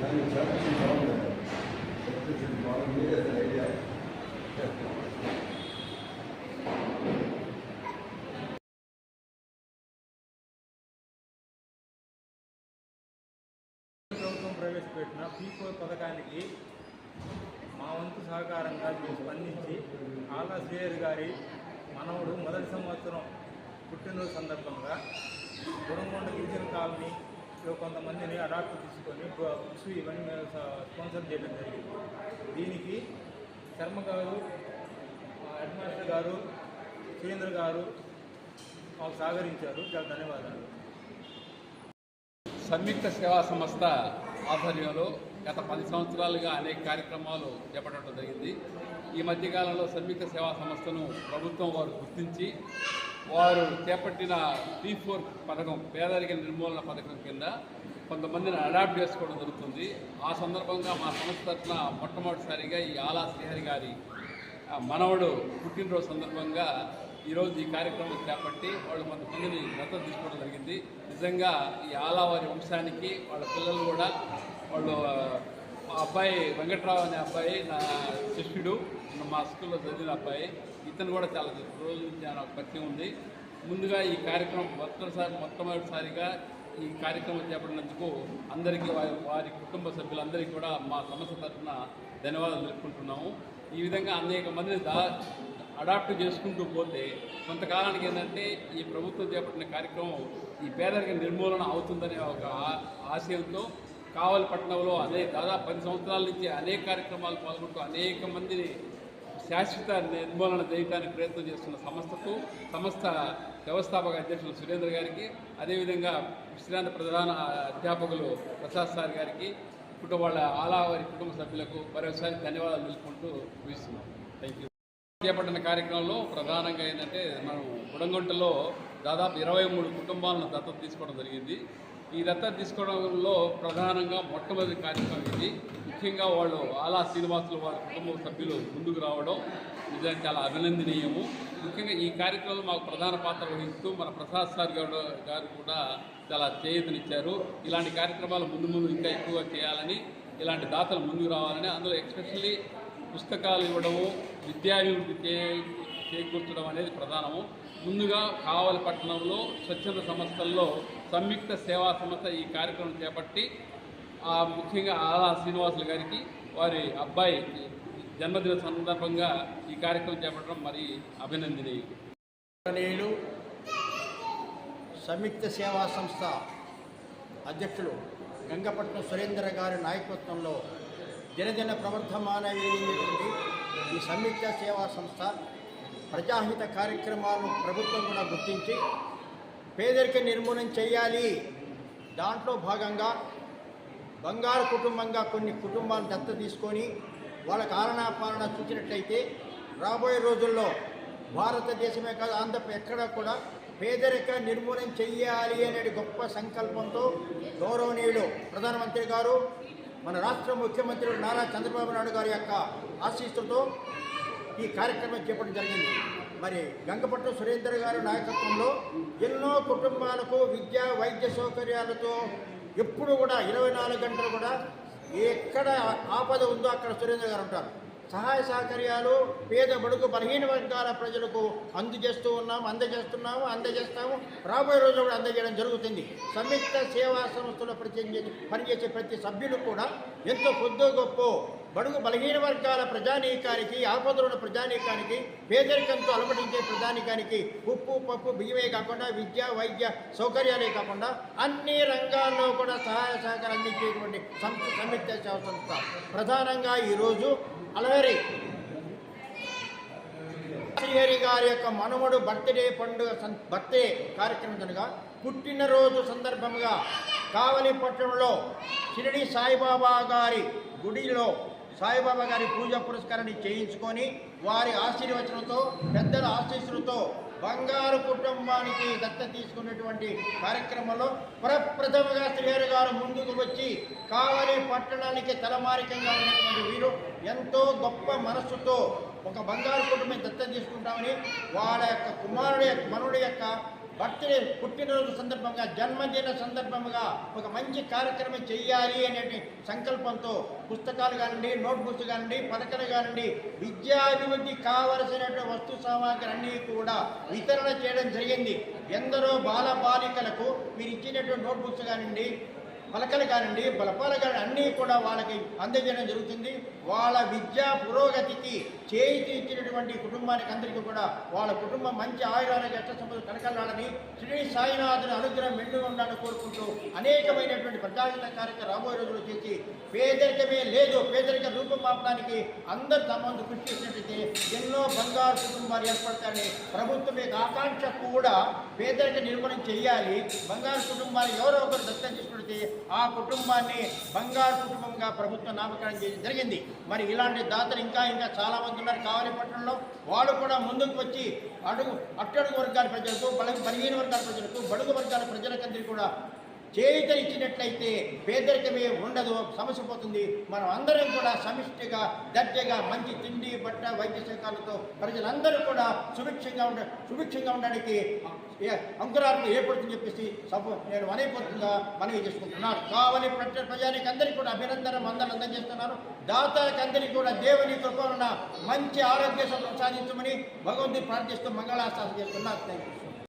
ప్రభుత్వం ప్రవేశపెట్టిన P4 పథకానికి మా వంతు సహకారంగా స్పందించి ఆలా శ్రీహరి గారి మనవడు మొదటి సంవత్సరం పుట్టినరోజు సందర్భంగా గుణంకొండ గిరిజన కాలనీలో కొంతమందిని అడాప్ట్ తీసుకొని బుక్స్ ఇవన్నీ స్పాన్సర్ చేయడం జరిగింది. దీనికి శర్మ గారు, హెడ్ మాస్టర్ గారు, సురేంద్ర గారు మాకు సహకరించారు. చాలా ధన్యవాదాలు. సంయుక్త సేవా సంస్థ ఆధ్వర్యంలో గత 10 సంవత్సరాలుగా అనేక కార్యక్రమాలు చేపట్టడం జరిగింది. ఈ మధ్యకాలంలో సంయుక్త సేవా సంస్థను ప్రభుత్వం వారు గుర్తించి వారు చేపట్టిన P4 పథకం, పేదరిక నిర్మూలన పథకం కింద కొంతమందిని అడాప్ట్ చేసుకోవడం జరుగుతుంది. ఆ సందర్భంగా మా సంస్థ తరఫున మొట్టమొదటిసారిగా ఈ ఆలా శ్రీహరి గారి మనవడు పుట్టినరోజు సందర్భంగా ఈరోజు ఈ కార్యక్రమం చేపట్టి వాళ్ళు కొంతమందిని దత్తత తీసుకోవడం జరిగింది. నిజంగా ఈ ఆలా వారి వంశానికి వాళ్ళ పిల్లలు కూడా వాళ్ళు, మా అబ్బాయి వెంకట్రావు అనే అబ్బాయి నా శిష్యుడు, మా స్కూల్లో చదివిన అబ్బాయి, ఇతను కూడా చాలా రోజుల నుంచి నాకు పరిచయం ఉంది. ముందుగా ఈ కార్యక్రమం మొట్టమొదటిసారిగా ఈ కార్యక్రమం చేపట్టినందుకు అందరికీ వారి కుటుంబ సభ్యులందరికీ కూడా మా సంస్థ తరఫున ధన్యవాదాలు తెలుపుకుంటున్నాము. ఈ విధంగా అనేక మందిని అడాప్ట్ చేసుకుంటూ పోతే కొంతకాలానికి ఏంటంటే ఈ ప్రభుత్వం చేపట్టిన కార్యక్రమం ఈ పేదరిక నిర్మూలన అవుతుందనే ఒక ఆశయంతో కావలిపట్నంలో దాదాపు 10 సంవత్సరాల నుంచి అనేక కార్యక్రమాలు పాల్గొంటూ అనేక మందిని శాశ్వత నిర్మూలన చేయడానికి ప్రయత్నం చేస్తున్న సంస్థ వ్యవస్థాపక అధ్యక్షులు సురేంద్ర గారికి, అదేవిధంగా విశ్రాంత ప్రధాన అధ్యాపకులు ప్రసాద్ సార్ గారికి, వాళ్ళ ఆలా వారి కుటుంబ సభ్యులకు మరోసారి ధన్యవాదాలు తెలుపుకుంటూ ముగిస్తున్నాం. Thank you. చేపట్టిన కార్యక్రమంలో ప్రధానంగా ఏంటంటే మనం గుణంకొండలో దాదాపు 23 కుటుంబాలను దత్తత తీసుకోవడం జరిగింది. ఈ దత్తత తీసుకోవడంలో ప్రధానంగా మొట్టమొదటి కార్యక్రమం ఇది. ముఖ్యంగా వాళ్ళు ఆలా శ్రీనివాసులు వారి కుటుంబ సభ్యులు ముందుకు రావడం నిజంగా చాలా అభినందనీయము. ముఖ్యంగా ఈ కార్యక్రమంలో మాకు ప్రధాన పాత్ర వహిస్తూ మన ప్రసాద్ సార్ గారు కూడా చాలా చేయూతనిచ్చారు. ఇలాంటి కార్యక్రమాలు ముందు ఇంకా ఎక్కువగా చేయాలని, ఇలాంటి దాతలు ముందుకు రావాలని, అందులో ఎస్పెషల్లీ పుస్తకాలు ఇవ్వడము, విద్యాభివృద్ధి చేకూర్చడం అనేది ప్రధానము. ముందుగా కావలిపట్నంలో స్వచ్ఛంద సంస్థల్లో సంయుక్త సేవా సంస్థ ఈ కార్యక్రమం చేపట్టి ముఖ్యంగా ఆలా శ్రీనివాసులు గారికి వారి అబ్బాయి జన్మదిన సందర్భంగా ఈ కార్యక్రమం చేపట్టడం మరి అభినందనీయులు. సంయుక్త సేవా సంస్థ అధ్యక్షులు గంగపట్నం సురేంద్ర గారి నాయకత్వంలో దినదిన ప్రవర్ధమానమైనటువంటి ఈ సంయుక్త సేవా సంస్థ ప్రజాహిత కార్యక్రమాలను ప్రభుత్వం కూడా గుర్తించి పేదరిక నిర్మూలన చేయాలి. దాంట్లో భాగంగా బంగారు కుటుంబంగా కొన్ని కుటుంబాలను దత్తత తీసుకొని వాళ్ళ కారణాపాలన చూసినట్లయితే రాబోయే రోజుల్లో భారతదేశమే కాదు ఆంధ్రప్రదేశ్ ఎక్కడా కూడా పేదరిక నిర్మూలన చెయ్యాలి అనే గొప్ప సంకల్పంతో గౌరవనీయులు ప్రధానమంత్రి గారు, మన రాష్ట్ర ముఖ్యమంత్రి నారా చంద్రబాబు నాయుడు గారి యొక్క ఆశీస్సులతో ఈ కార్యక్రమం చేపట్టడం జరిగింది. మరి గంగపట్నం సురేంద్ర గారి నాయకత్వంలో ఎన్నో కుటుంబాలకు విద్య వైద్య సౌకర్యాలతో ఎప్పుడు కూడా 24 గంటలు కూడా ఎక్కడ ఆపద ఉందో అక్కడ సురేంద్ర గారు ఉంటారు. సహాయ సహకార్యాలు పేద బడుగు బలహీన వర్గాల ప్రజలకు అందజేస్తాము. రాబోయే రోజుల్లో కూడా అందజేయడం జరుగుతుంది. సంయుక్త సేవా సంస్థలో పనిచేసే ప్రతి సభ్యులు కూడా ఎంతో కొద్దో గొప్ప బడుగు బలహీన వర్గాల ప్రజానీకానికి, ఆపదలున్న ప్రజానీకానికి, పేదరికంతో అలమటించే ప్రజానీకానికి ఉప్పు పప్పు బియ్యమే కాకుండా విద్య వైద్య సౌకర్యాలే కాకుండా అన్ని రంగాల్లో కూడా సహాయ సహకారం అందించేటువంటి సంయుక్త సేవా సంస్థ. ప్రధానంగా ఈరోజు అలవేరి శ్రీహరి గారి యొక్క మనవడు బర్త్డే కార్యక్రమం కనుక పుట్టినరోజు సందర్భంగా కావలిపట్నంలో షిరిడి సాయిబాబా గారి గుడిలో సాయిబాబా గారి పూజా పురస్కారాన్ని చేయించుకొని వారి ఆశీర్వచనంతో పెద్దల ఆశీస్సులతో బంగారు కుటుంబానికి దత్తత తీసుకున్నటువంటి కార్యక్రమంలో ప్రప్రథమగా శ్రీహరి గారు ముందుకు వచ్చి కావలి పట్టణానికి తలమారికంగా ఉన్నటువంటి వీరు ఎంతో గొప్ప మనస్సుతో ఒక బంగారు కుటుంబం దత్తత తీసుకుంటామని వాళ్ళ యొక్క మనవుడి యొక్క బర్త్డే పుట్టినరోజు సందర్భంగా జన్మదిన సందర్భంగా ఒక మంచి కార్యక్రమం చేయాలి అనే సంకల్పంతో పుస్తకాలు కానివ్వండి, నోట్బుక్స్ కానివ్వండి, పలకలు కానివ్వండి, విద్యాభివృద్ధి కావలసినటువంటి వస్తు సామాగ్రి అన్నీ కూడా వితరణ చేయడం జరిగింది. ఎందరో బాలికలకు మీరు ఇచ్చినటువంటి నోట్బుక్స్ కానివ్వండి, పలకలు కానివ్వండి, బలపాలు కానివ్వండి అన్నీ కూడా వాళ్ళకి అందజేయడం జరుగుతుంది. వాళ్ళ విద్యా పురోగతికి చేతి ఇచ్చినటువంటి కుటుంబానికి అందరికీ కూడా వాళ్ళ కుటుంబం మంచి ఆయురాలకి అష్టసంపద కనకలాడని శ్రీ సాయినాథుని అనుగ్రహం మెండుగా ఉండాలని కోరుకుంటూ అనేకమైనటువంటి ప్రజాహిత కార్యక్రమం రాబోయే రోజులు చేసి పేదరికమే లేదు, పేదరిక రూపం మాపడానికి అందరు తమందు కృషి చేసినట్టయితే ఎన్నో బంగారు కుటుంబాలు ఏర్పడతాయని ప్రభుత్వం యొక్క ఆకాంక్ష కూడా పేదరిక నిర్మూలన చేయాలి. బంగారు కుటుంబాన్ని ఎవరో ఒకరు దత్తత తీసుకుంటే ఆ కుటుంబాన్ని బంగారు కుటుంబంగా ప్రభుత్వం నామకరణం చేయడం జరిగింది. మరి ఇలాంటి దాతలు ఇంకా చాలా మంది ఉన్నారు కావలిపట్నంలో. వాళ్ళు కూడా ముందుకు వచ్చి అట్టడుగు వర్గాల ప్రజలకు, బలహీన వర్గాల ప్రజలకు, బడుగు వర్గాల ప్రజలకందరికీ కూడా చేయుత ఇచ్చినట్లయితే పేదరికమే ఉండదు, సమస్య పోతుంది. మనం అందరం కూడా సమిష్టిగా దర్జగా మంచి తిండి, బట్ట, వైద్య సహకారాలతో ప్రజలందరూ కూడా సుభిక్షంగా ఉండడానికి అంకురార్పణ ఏర్పడుతుందని చెప్పేసి నేను మనైపోతుందిగా మనవి చేసుకుంటున్నాను. కావలి ప్రజానికి అందరికీ కూడా అభినందన మందలు అందజేస్తున్నాను. దాతలకు అందరికీ కూడా దేవుని కృప మంచి ఆరోగ్య సాధించమని భగవంతుని ప్రార్థిస్తూ మంగళాశాసనం చేస్తున్నాను. Thank you.